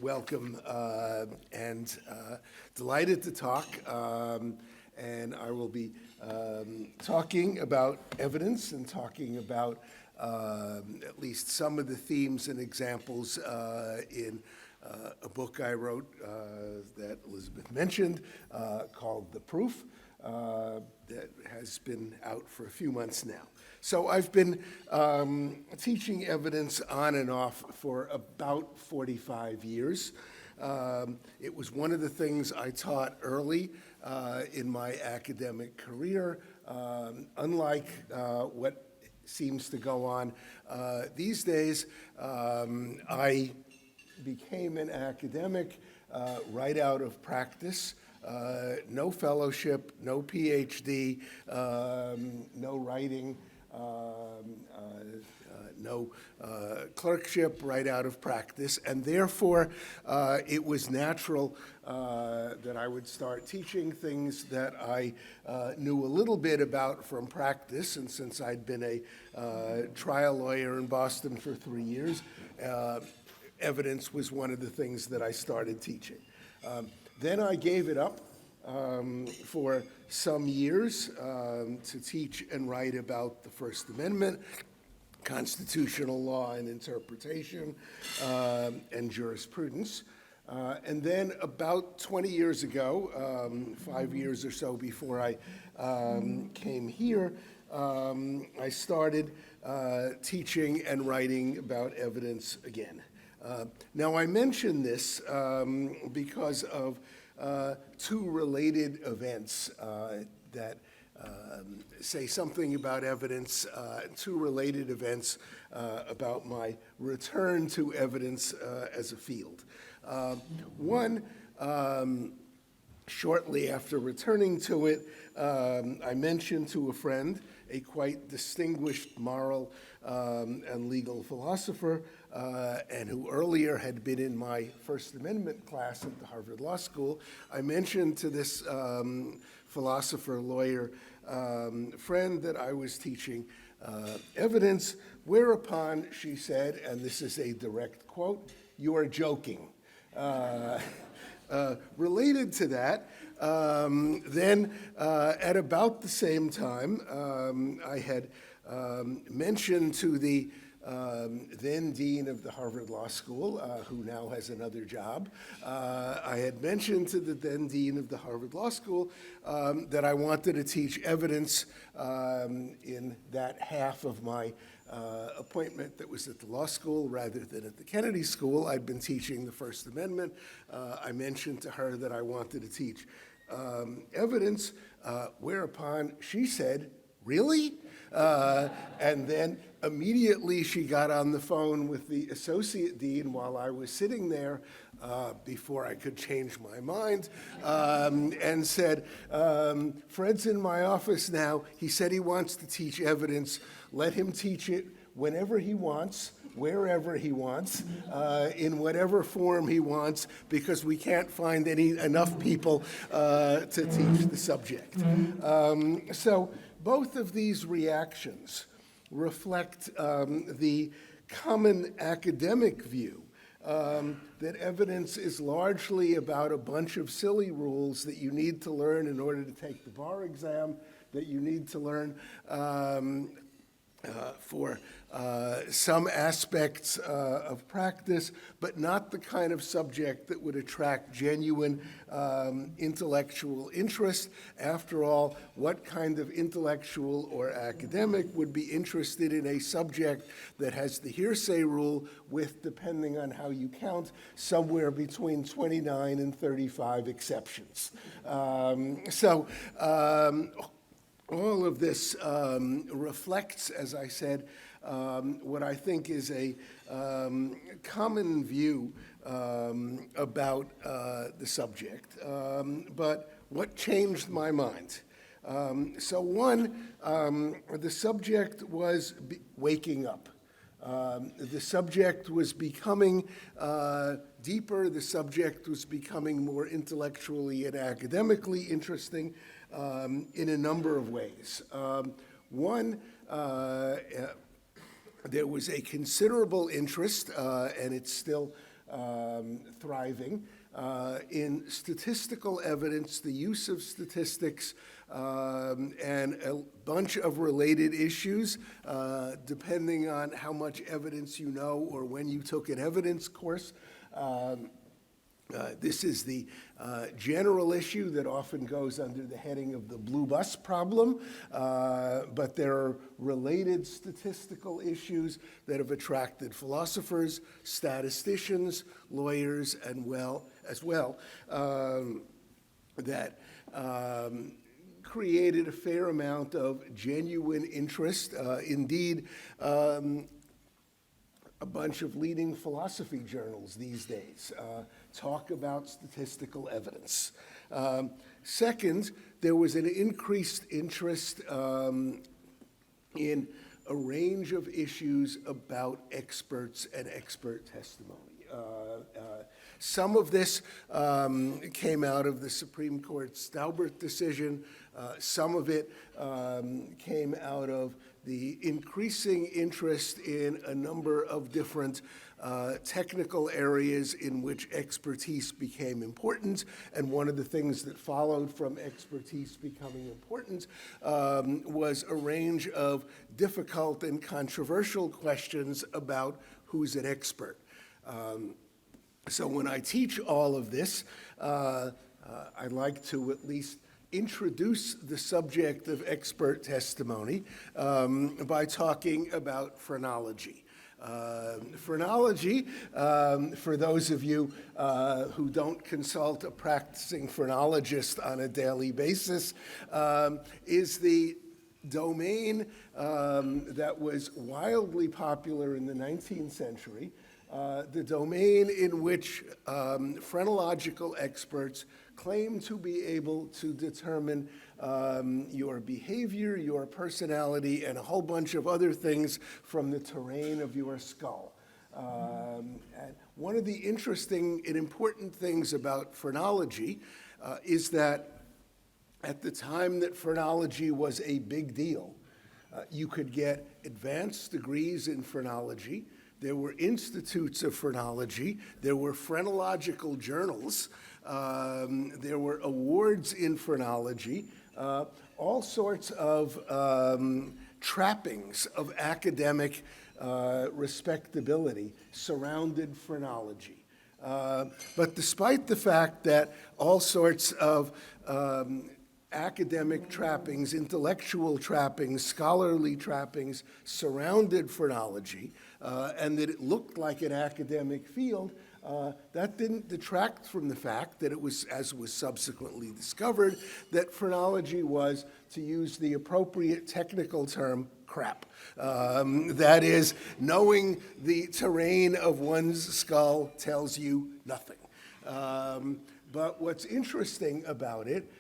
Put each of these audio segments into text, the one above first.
welcome and delighted to talk. And I will be talking about evidence and talking about at least some of the themes and examples in a book I wrote that Elizabeth mentioned called The Proof that has been out for a few months now. So I've been teaching evidence on and off for about 45 years. It was one of the things I taught early in my academic career. Unlike what seems to go on these days, I became an academic right out of practice. No fellowship, no PhD, no writing, no clerkship, right out of practice, and therefore it was natural that I would start teaching things that I knew a little bit about from practice. And since I'd been a trial lawyer in Boston for 3 years, evidence was one of the things that I started teaching. Then I gave it up for some years to teach and write about the First Amendment, constitutional law and interpretation, and jurisprudence. And then about 20 years ago, 5 years or so before I came here, I started teaching and writing about evidence again. Now, I mention this because of two related events that say something about evidence, two related events about my return to evidence as a field. One, shortly after returning to it, I mentioned to a friend, a quite distinguished moral and legal philosopher, and who earlier had been in my First Amendment class at the Harvard Law School. I mentioned to this philosopher, lawyer, friend that I was teaching evidence, whereupon she said, and this is a direct quote, "You are joking." Related to that, then at about the same time, I had mentioned to the then dean of the Harvard Law School, who now has another job, I had mentioned to the then dean of the Harvard Law School that I wanted to teach evidence in that half of my appointment that was at the law school rather than at the Kennedy School. I'd been teaching the First Amendment. I mentioned to her that I wanted to teach evidence, whereupon she said, "Really?" And then immediately she got on the phone with the associate dean while I was sitting there before I could change my mind, and said, "Fred's in my office now. He said he wants to teach evidence. Let him teach it whenever he wants, wherever he wants, in whatever form he wants, because we can't find enough people to teach the subject." So both of these reactions reflect the common academic view that evidence is largely about a bunch of silly rules that you need to learn in order to take the bar exam, that you need to learn for some aspects of practice, but not the kind of subject that would attract genuine intellectual interest. After all, what kind of intellectual or academic would be interested in a subject that has the hearsay rule with, depending on how you count, somewhere between 29 and 35 exceptions? All of this reflects, as I said, what I think is a common view about the subject, but what changed my mind? So one, the subject was waking up. The subject was becoming deeper. The subject was becoming more intellectually and academically interesting in a number of ways. One, there was a considerable interest, and it's still thriving in statistical evidence, the use of statistics, and a bunch of related issues, depending on how much evidence you know or when you took an evidence course. This is the general issue that often goes under the heading of the blue bus problem, but there are related statistical issues that have attracted philosophers, statisticians, lawyers, and as well, that created a fair amount of genuine interest. Indeed, a bunch of leading philosophy journals these days talk about statistical evidence. Second, there was an increased interest in a range of issues about experts and expert testimony. Some of this came out of the Supreme Court's Daubert decision. Some of it came out of the increasing interest in a number of different technical areas in which expertise became important. And one of the things that followed from expertise becoming important was a range of difficult and controversial questions about who's an expert. So when I teach all of this, I like to at least introduce the subject of expert testimony by talking about phrenology. Phrenology, for those of you who don't consult a practicing phrenologist on a daily basis, is the domain that was wildly popular in the 19th century, the domain in which phrenological experts claim to be able to determine your behavior, your personality, and a whole bunch of other things from the terrain of your skull. And one of the interesting and important things about phrenology is that at the time that phrenology was a big deal, you could get advanced degrees in phrenology. There were institutes of phrenology. There were phrenological journals. There were awards in phrenology. All sorts of trappings of academic respectability surrounded phrenology. But despite the fact that all sorts of academic trappings, intellectual trappings, scholarly trappings surrounded phrenology, and that it looked like an academic field, that didn't detract from the fact that it was, as was subsequently discovered, that phrenology was, to use the appropriate technical term, crap. That is, knowing the terrain of one's skull tells you nothing. But what's interesting about it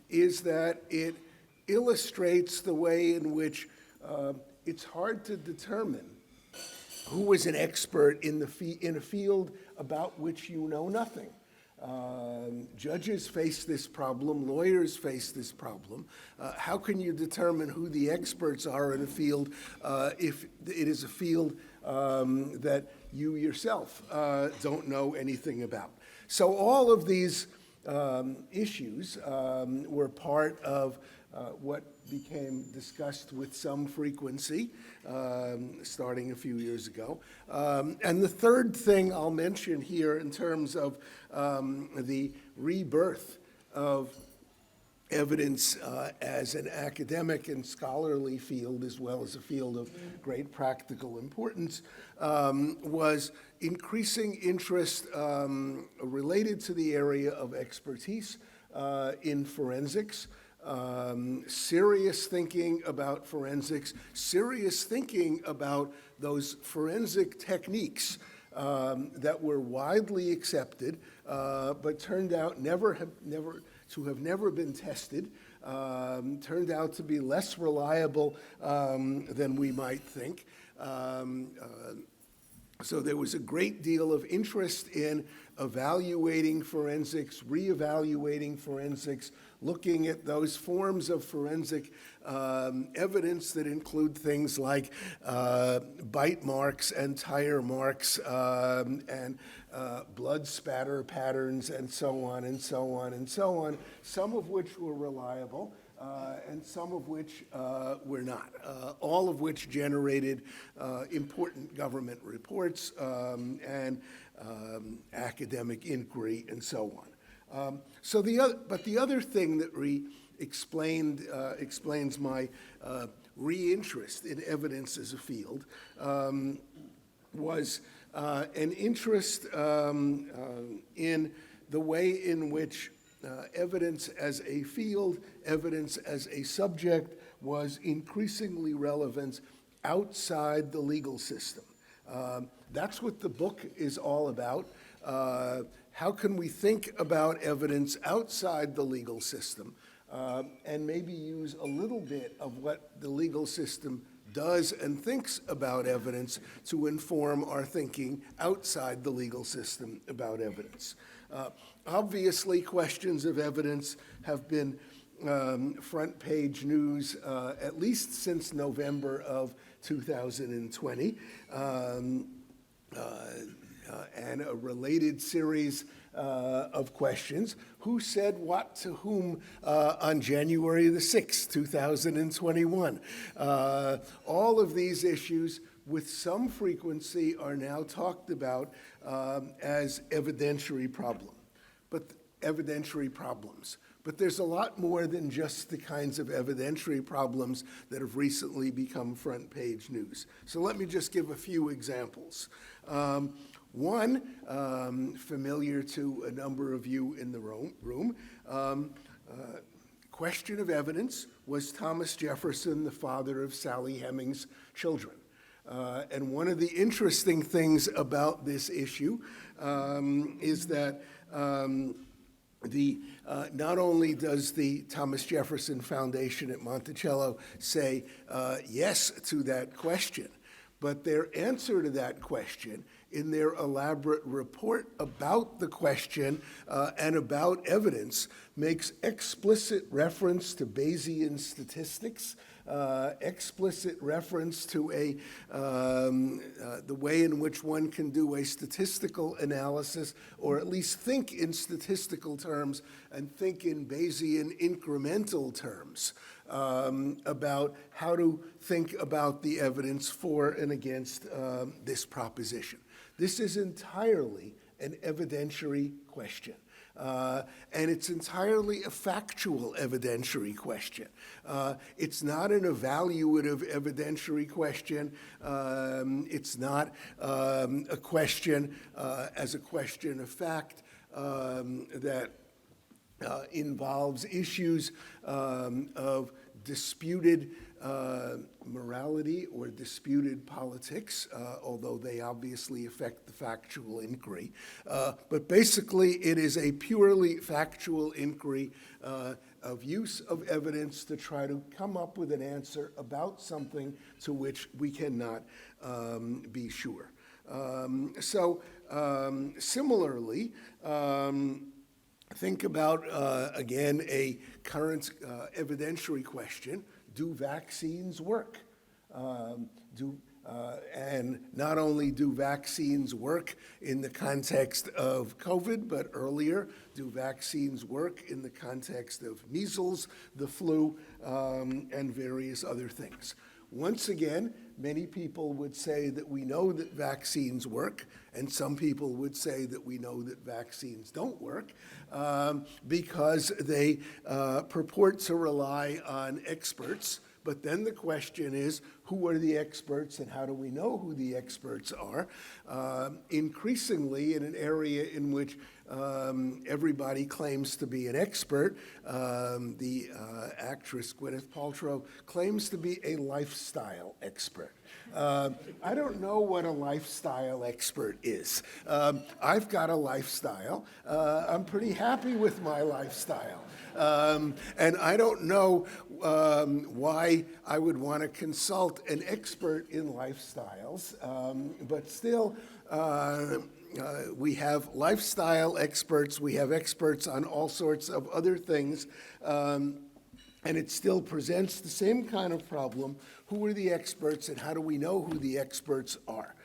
is that it illustrates the way in which it's hard to determine who is an expert in a field about which you know nothing. Judges face this problem, lawyers face this problem. How can you determine who the experts are in a field if it is a field that you yourself don't know anything about? So all of these issues were part of what became discussed with some frequency starting a few years ago. And the third thing I'll mention here in terms of the rebirth of evidence as an academic and scholarly field, as well as a field of great practical importance, was increasing interest related to the area of expertise in forensics. Serious thinking about forensics, serious thinking about those forensic techniques that were widely accepted, but turned out never been tested, turned out to be less reliable than we might think. So there was a great deal of interest in evaluating forensics, reevaluating forensics, looking at those forms of forensic evidence that include things like bite marks and tire marks and blood spatter patterns and so on and so on and so on, some of which were reliable and some of which were not, all of which generated important government reports and academic inquiry and so on. But the other thing that explains my re-interest in evidence as a field was an interest in the way in which evidence as a field, evidence as a subject, was increasingly relevant outside the legal system. That's what the book is all about. How can we think about evidence outside the legal system and maybe use a little bit of what the legal system does and thinks about evidence to inform our thinking outside the legal system about evidence? Obviously, questions of evidence have been front page news at least since November of 2020. And a related series of questions. Who said what to whom on January the 6th, 2021? All of these issues, with some frequency, are now talked about as evidentiary problems. But there's a lot more than just the kinds of evidentiary problems that have recently become front page news. So let me just give a few examples. One, familiar to a number of you in the room, question of evidence: was Thomas Jefferson the father of Sally Hemings' children? And one of the interesting things about this issue is that not only does the Thomas Jefferson Foundation at Monticello say yes to that question, but their answer to that question in their elaborate report about the question and about evidence makes explicit reference to Bayesian statistics, explicit reference to the way in which one can do a statistical analysis, or at least think in statistical terms and think in Bayesian incremental terms about how to think about the evidence for and against this proposition. This is entirely an evidentiary question. And it's entirely a factual evidentiary question. It's not an evaluative evidentiary question. It's not a question as a question of fact that involves issues of disputed morality or disputed politics, although they obviously affect the factual inquiry. But basically, it is a purely factual inquiry of use of evidence to try to come up with an answer about something to which we cannot be sure. Similarly, think about, again, a current evidentiary question: do vaccines work? And not only do vaccines work in the context of COVID, but earlier, do vaccines work in the context of measles, the flu, and various other things? Once again, many people would say that we know that vaccines work, and some people would say that we know that vaccines don't work because they purport to rely on experts. But then the question is, who are the experts and how do we know who the experts are? Increasingly, in an area in which everybody claims to be an expert, the actress Gwyneth Paltrow claims to be a lifestyle expert. I don't know what a lifestyle expert is. I've got a lifestyle. I'm pretty happy with my lifestyle. And I don't know why I would want to consult an expert in lifestyles, but still, we have lifestyle experts, we have experts on all sorts of other things, and it still presents the same kind of problem. Who are the experts, and how do we know who the experts are?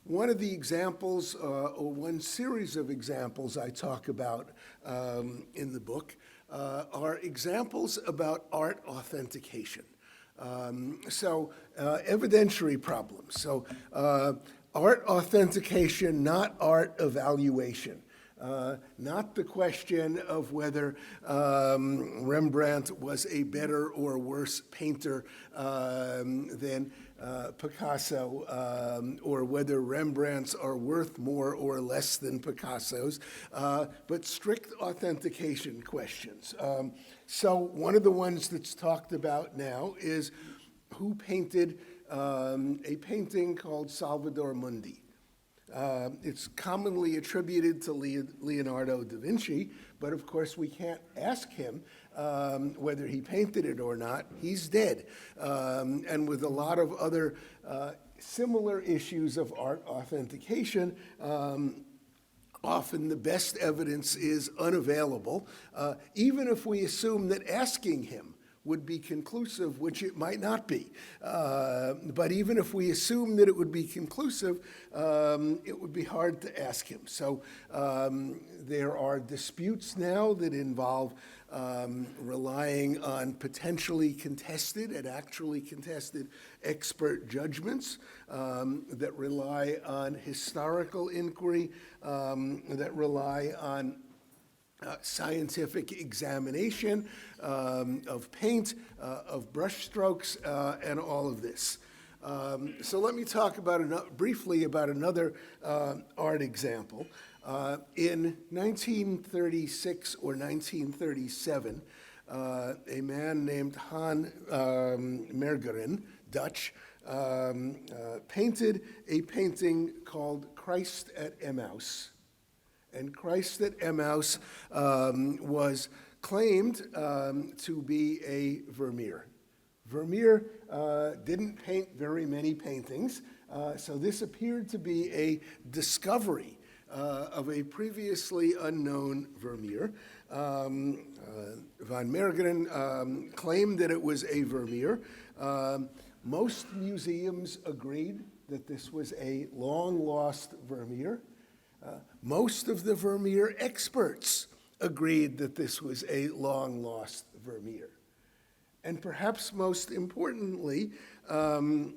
One of the examples, or one series of examples I talk about in the book, are examples about art authentication. Evidentiary problems. So art authentication, not art evaluation. Not the question of whether Rembrandt was a better or worse painter than Picasso, or whether Rembrandts are worth more or less than Picasso's, but strict authentication questions. So one of the ones that's talked about now is who painted a painting called Salvator Mundi. It's commonly attributed to Leonardo da Vinci, but of course we can't ask him whether he painted it or not. He's dead. And with a lot of other similar issues of art authentication, often the best evidence is unavailable, even if we assume that asking him would be conclusive, which it might not be. But even if we assume that it would be conclusive, it would be hard to ask him. So there are disputes now that involve relying on potentially contested and actually contested expert judgments that rely on historical inquiry, that rely on scientific examination of paint, of brushstrokes, and all of this. So let me talk briefly about another art example. In 1936 or 1937, a man named Han Mergeren, Dutch, painted a painting called Christ at Emmaus. And Christ at Emmaus was claimed to be a Vermeer. Vermeer didn't paint very many paintings, so this appeared to be a discovery of a previously unknown Vermeer. Van Meegeren claimed that it was a Vermeer. Most museums agreed that this was a long-lost Vermeer. Most of the Vermeer experts agreed that this was a long-lost Vermeer. And perhaps most importantly, the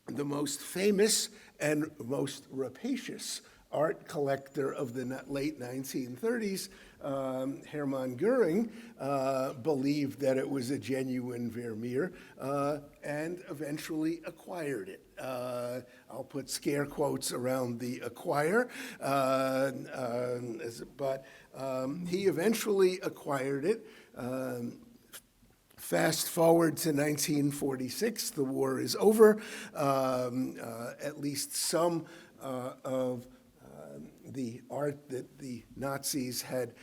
most famous and most rapacious art collector of the late 1930s, Hermann Göring, believed that it was a genuine Vermeer and eventually acquired it. I'll put scare quotes around the acquire, but he eventually acquired it. Fast forward to 1946, the war is over. At least some of the art that the Nazis had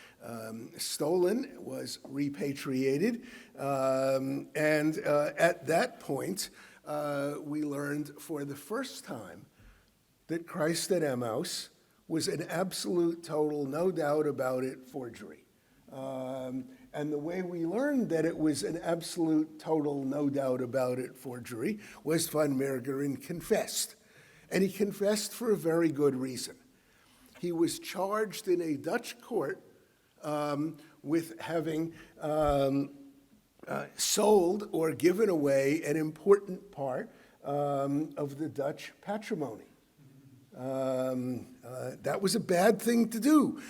stolen was repatriated. And at that point, we learned for the first time that Christ at Emmaus was an absolute, total, no doubt about it, forgery. And the way we learned that it was an absolute, total, no doubt about it forgery was Van Meegeren confessed. And he confessed for a very good reason. He was charged in a Dutch court with having sold or given away an important part of the Dutch patrimony. That was a bad thing to do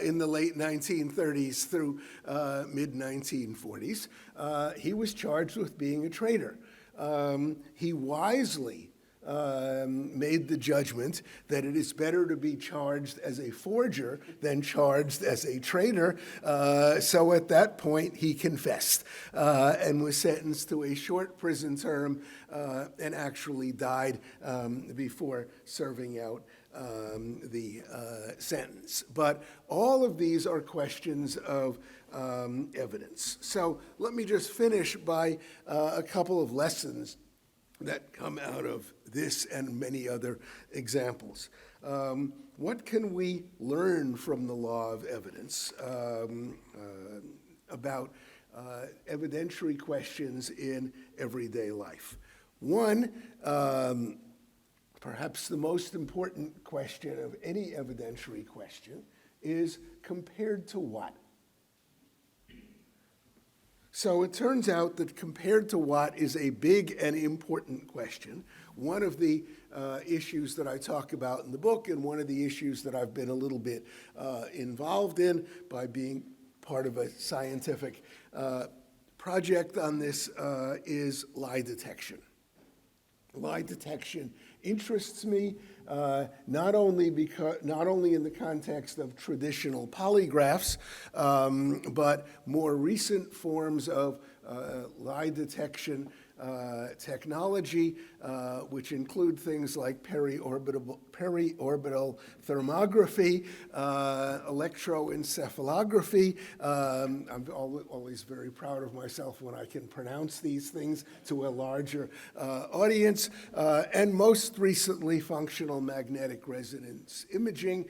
in the late 1930s through mid-1940s. He was charged with being a traitor. He wisely made the judgment that it is better to be charged as a forger than charged as a traitor. So at that point, he confessed and was sentenced to a short prison term and actually died before serving out the sentence. But all of these are questions of evidence. So let me just finish by a couple of lessons that come out of this and many other examples. What can we learn from the law of evidence about evidentiary questions in everyday life? One, perhaps the most important question of any evidentiary question is compared to what? So it turns out that compared to what is a big and important question. One of the issues that I talk about in the book, and one of the issues that I've been a little bit involved in by being part of a scientific project on this, is lie detection. Lie detection interests me not only in the context of traditional polygraphs, but more recent forms of lie detection technology, which include things like periorbital thermography, electroencephalography. I'm always very proud of myself when I can pronounce these things to a larger audience, and most recently, functional magnetic resonance imaging,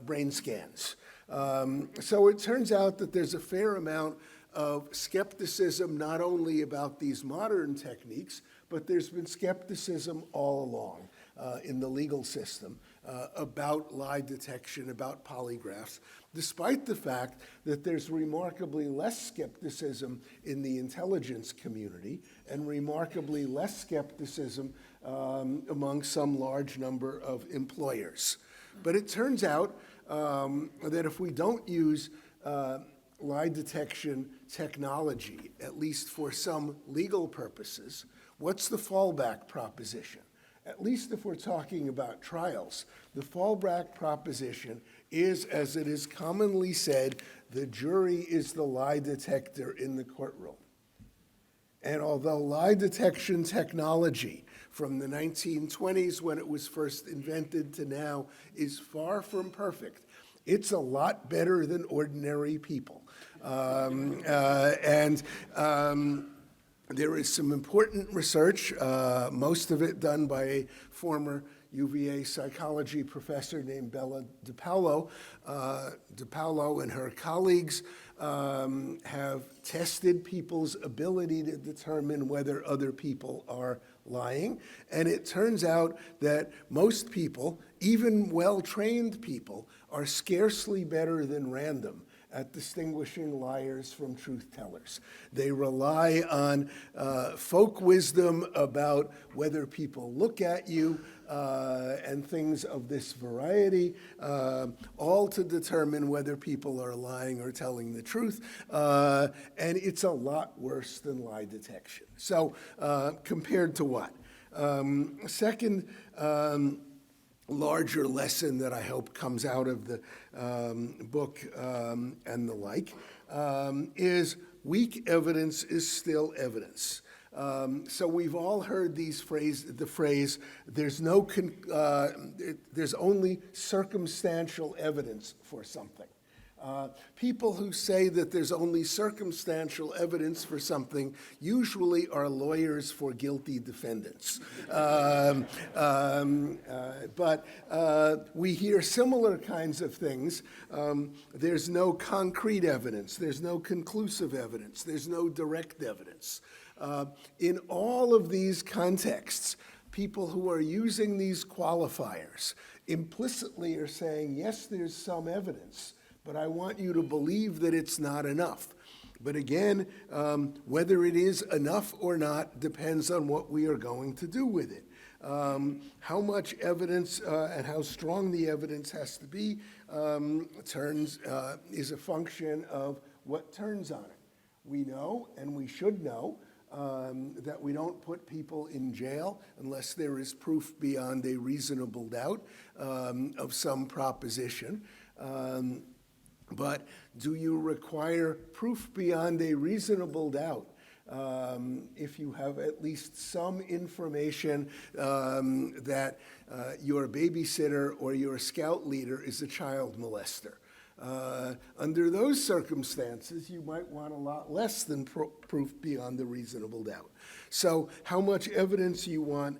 brain scans. So it turns out that there's a fair amount of skepticism not only about these modern techniques, but there's been skepticism all along in the legal system about lie detection, about polygraphs, despite the fact that there's remarkably less skepticism in the intelligence community and remarkably less skepticism among some large number of employers. But it turns out that if we don't use lie detection technology, at least for some legal purposes, what's the fallback proposition? At least if we're talking about trials, the fallback proposition is, as it is commonly said, the jury is the lie detector in the courtroom. And although lie detection technology from the 1920s, when it was first invented, to now is far from perfect, it's a lot better than ordinary people. There is some important research, most of it done by a former UVA psychology professor named Bella DiPaolo. DiPaolo and her colleagues have tested people's ability to determine whether other people are lying. And it turns out that most people, even well-trained people, are scarcely better than random at distinguishing liars from truth tellers. They rely on folk wisdom about whether people look at you and things of this variety, all to determine whether people are lying or telling the truth. And it's a lot worse than lie detection. So compared to what? Second, larger lesson that I hope comes out of the book and the like is weak evidence is still evidence. So we've all heard the phrase, there's only circumstantial evidence for something. People who say that there's only circumstantial evidence for something usually are lawyers for guilty defendants. But we hear similar kinds of things. There's no concrete evidence. There's no conclusive evidence. There's no direct evidence. In all of these contexts, people who are using these qualifiers implicitly are saying, yes, there's some evidence, but I want you to believe that it's not enough. But again, whether it is enough or not depends on what we are going to do with it. How much evidence and how strong the evidence has to be is a function of what turns on it. We know, and we should know, that we don't put people in jail unless there is proof beyond a reasonable doubt of some proposition. But do you require proof beyond a reasonable doubt if you have at least some information that your babysitter or your scout leader is a child molester? Under those circumstances, you might want a lot less than proof beyond a reasonable doubt. So how much evidence you want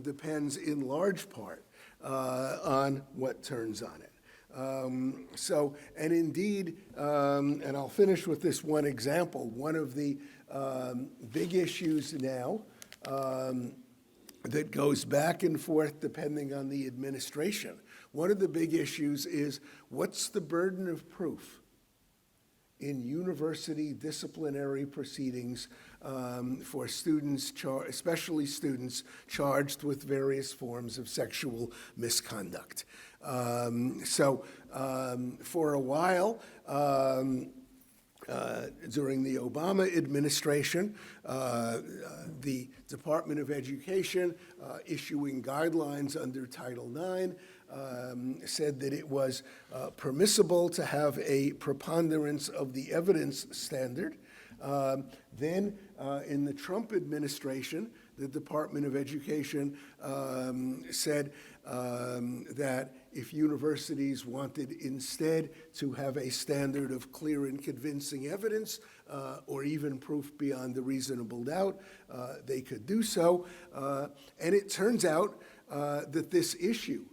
depends in large part on what turns on it. And indeed, and I'll finish with this one example, one of the big issues now that goes back and forth depending on the administration. One of the big issues is, what's the burden of proof in university disciplinary proceedings for students, especially students charged with various forms of sexual misconduct? For a while, during the Obama administration, the Department of Education, issuing guidelines under Title IX, said that it was permissible to have a preponderance of the evidence standard. Then, in the Trump administration, the Department of Education said that if universities wanted instead to have a standard of clear and convincing evidence, or even proof beyond a reasonable doubt, they could do so. And it turns out that this issue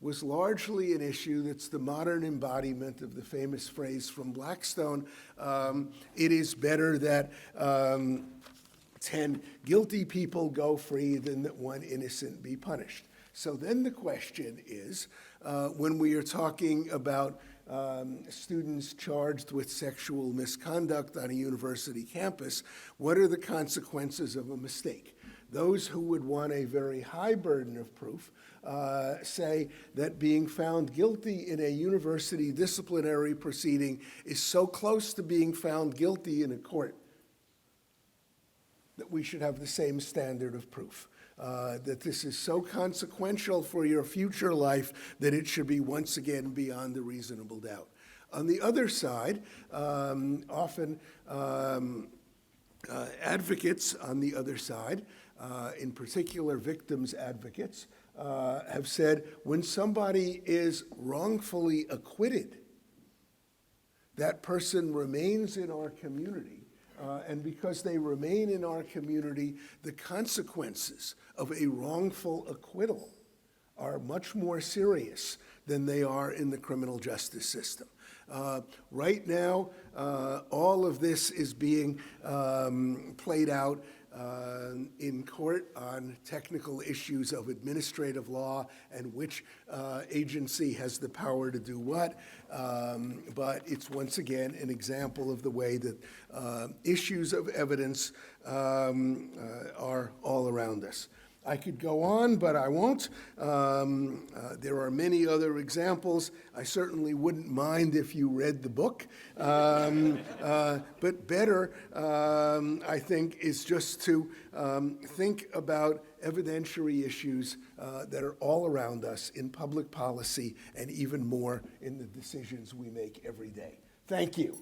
was largely an issue that's the modern embodiment of the famous phrase from Blackstone, it is better that 10 guilty people go free than that one innocent be punished. So then the question is, when we are talking about students charged with sexual misconduct on a university campus, what are the consequences of a mistake? Those who would want a very high burden of proof say that being found guilty in a university disciplinary proceeding is so close to being found guilty in a court that we should have the same standard of proof. That this is so consequential for your future life that it should be once again beyond a reasonable doubt. On the other side, often advocates on the other side, in particular victims advocates, have said when somebody is wrongfully acquitted, that person remains in our community. And because they remain in our community, the consequences of a wrongful acquittal are much more serious than they are in the criminal justice system. Right now, all of this is being played out in court on technical issues of administrative law and which agency has the power to do what. But it's once again an example of the way that issues of evidence are all around us. I could go on, but I won't. There are many other examples. I certainly wouldn't mind if you read the book. But better, I think, is just to think about evidentiary issues that are all around us in public policy and even more in the decisions we make every day. Thank you.